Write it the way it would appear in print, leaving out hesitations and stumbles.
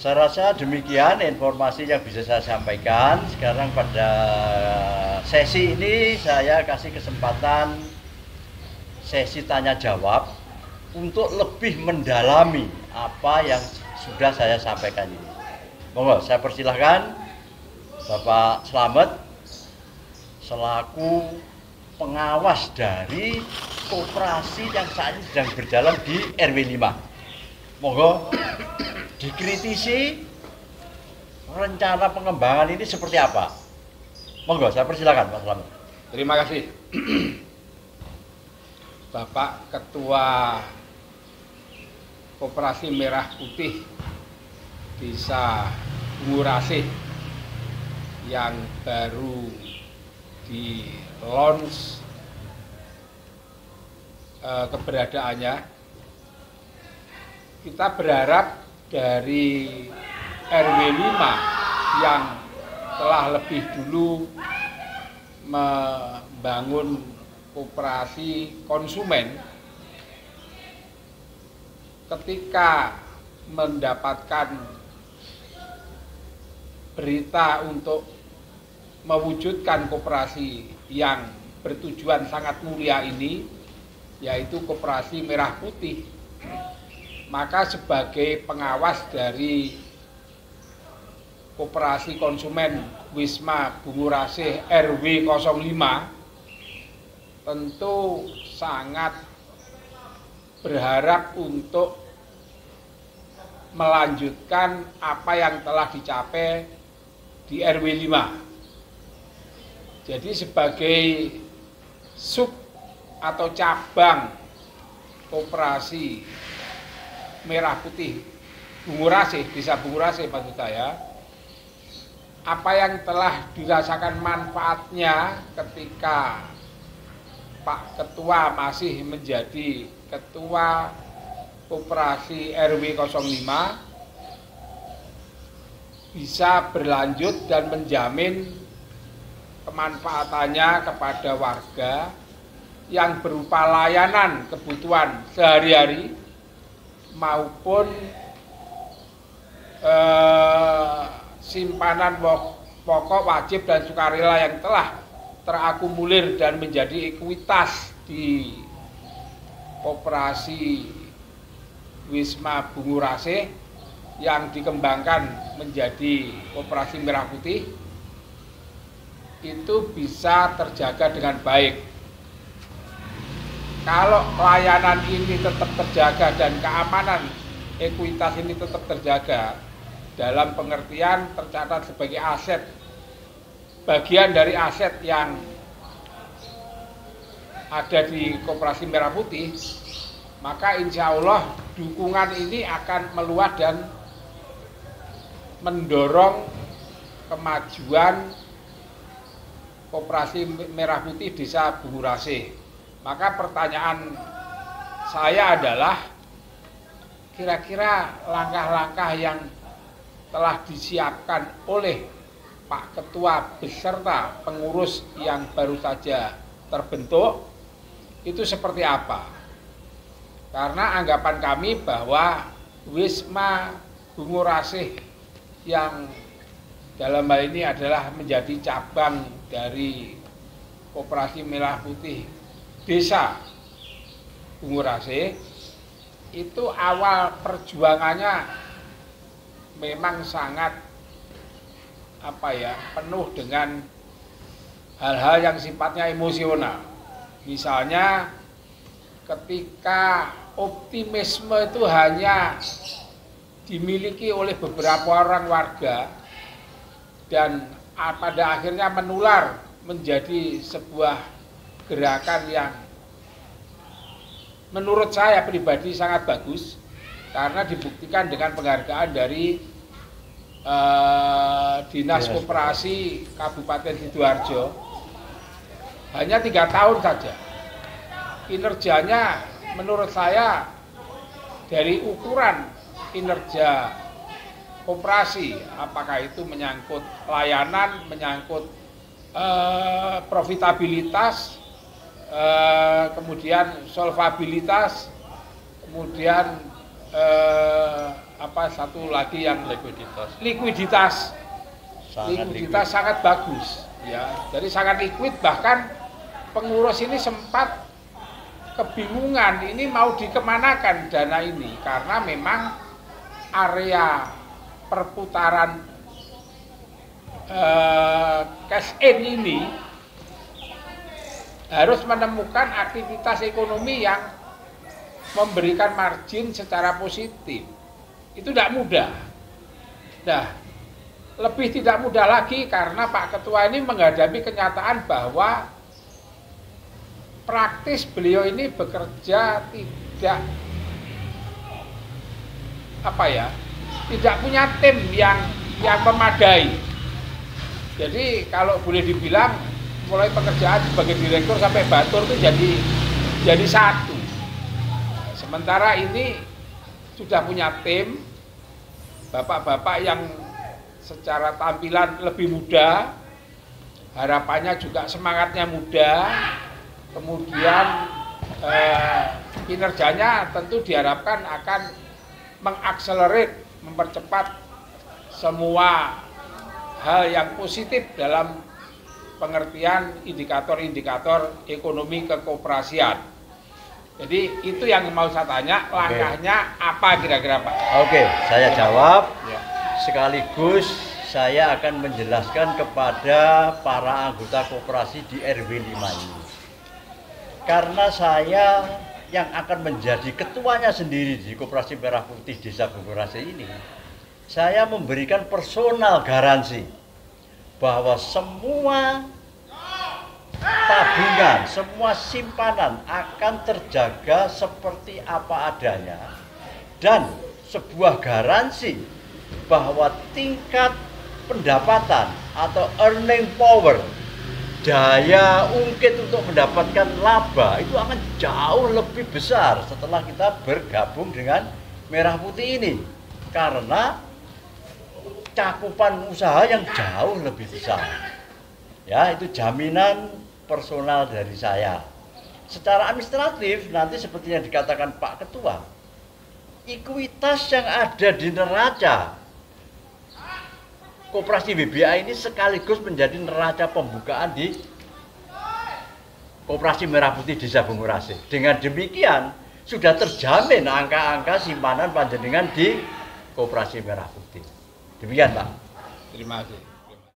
Saya rasa demikian informasi yang bisa saya sampaikan. Sekarang pada sesi ini saya kasih kesempatan sesi tanya jawab untuk lebih mendalami apa yang sudah saya sampaikan ini. Monggo, saya persilahkan Bapak Slamet selaku pengawas dari koperasi yang saat ini sedang berjalan di RW 5. Monggo dikritisi rencana pengembangan ini seperti apa. Monggo, saya persilakan Pak Slamet. Terima kasih. Bapak Ketua Koperasi Merah Putih Desa Bungurasih yang baru di launch keberadaannya, kita berharap dari RW 5 yang telah lebih dulu membangun koperasi konsumen, ketika mendapatkan berita untuk mewujudkan koperasi yang bertujuan sangat mulia ini, yaitu Koperasi Merah Putih, maka sebagai pengawas dari Koperasi Konsumen Wisma Bungurasih RW 05 tentu sangat berharap untuk melanjutkan apa yang telah dicapai di RW 5. Jadi sebagai sub atau cabang Koperasi Merah Putih Bungurasih, Desa Bungurasih maksud saya, apa yang telah dirasakan manfaatnya ketika Pak Ketua masih menjadi Ketua Koperasi RW 05 bisa berlanjut dan menjamin kemanfaatannya kepada warga yang berupa layanan kebutuhan sehari-hari maupun simpanan pokok wajib dan sukarela yang telah terakumulir dan menjadi ekuitas di Koperasi Wisma Bungurasih yang dikembangkan menjadi Koperasi Merah Putih itu bisa terjaga dengan baik. Kalau layanan ini tetap terjaga dan keamanan ekuitas ini tetap terjaga, dalam pengertian tercatat sebagai aset, bagian dari aset yang ada di Koperasi Merah Putih, maka insya Allah dukungan ini akan meluas dan mendorong kemajuan Koperasi Merah Putih Desa Bungurasih. Maka pertanyaan saya adalah, kira-kira langkah-langkah yang telah disiapkan oleh Pak Ketua beserta pengurus yang baru saja terbentuk itu seperti apa? Karena anggapan kami bahwa Wisma Bungurasih yang dalam hal ini adalah menjadi cabang dari Koperasi Merah Putih Desa Bungurasih, itu awal perjuangannya memang sangat penuh dengan hal-hal yang sifatnya emosional. Misalnya ketika optimisme itu hanya dimiliki oleh beberapa orang warga dan pada akhirnya menular menjadi sebuah gerakan yang menurut saya pribadi sangat bagus, karena dibuktikan dengan penghargaan dari Dinas Koperasi Kabupaten Sidoarjo. Hanya 3 tahun saja kinerjanya menurut saya, dari ukuran kinerja koperasi, apakah itu menyangkut layanan, menyangkut profitabilitas, kemudian solvabilitas, kemudian satu lagi yang Likuiditas. Likuiditas sangat bagus ya. Jadi sangat liquid, bahkan pengurus ini sempat kebingungan ini mau dikemanakan dana ini, karena memang area perputaran cash in ini harus menemukan aktivitas ekonomi yang memberikan margin secara positif. Itu tidak mudah. Nah, lebih tidak mudah lagi karena Pak Ketua ini menghadapi kenyataan bahwa praktis beliau ini bekerja tidak tidak punya tim yang memadai. Jadi kalau boleh dibilang mulai pekerjaan sebagai direktur sampai batur itu jadi satu. Sementara ini sudah punya tim, bapak-bapak yang secara tampilan lebih muda, harapannya juga semangatnya muda, kemudian kinerjanya tentu diharapkan akan mengakselerate, mempercepat semua hal yang positif dalam pengertian indikator-indikator ekonomi kekoperasian. Jadi itu yang mau saya tanya, langkahnya apa kira-kira Pak? Oke, saya jawab. Sekaligus saya akan menjelaskan kepada para anggota koperasi di RW 5 ini. Karena saya yang akan menjadi ketuanya sendiri di Koperasi Merah Putih Desa Bungurasi ini, saya memberikan personal garansi bahwa semua tabungan, semua simpanan akan terjaga seperti apa adanya, dan sebuah garansi bahwa tingkat pendapatan atau earning power, daya ungkit untuk mendapatkan laba itu akan jauh lebih besar setelah kita bergabung dengan Merah Putih ini, karena cakupan usaha yang jauh lebih besar. Ya, itu jaminan personal dari saya. Secara administratif nanti seperti yang dikatakan Pak Ketua, ekuitas yang ada di neraca Koperasi BBA ini sekaligus menjadi neraca pembukaan di Koperasi Merah Putih Desa Bungurasi. Dengan demikian sudah terjamin angka-angka simpanan panjenengan di Koperasi Merah Putih. Demikian Pak. Terima kasih.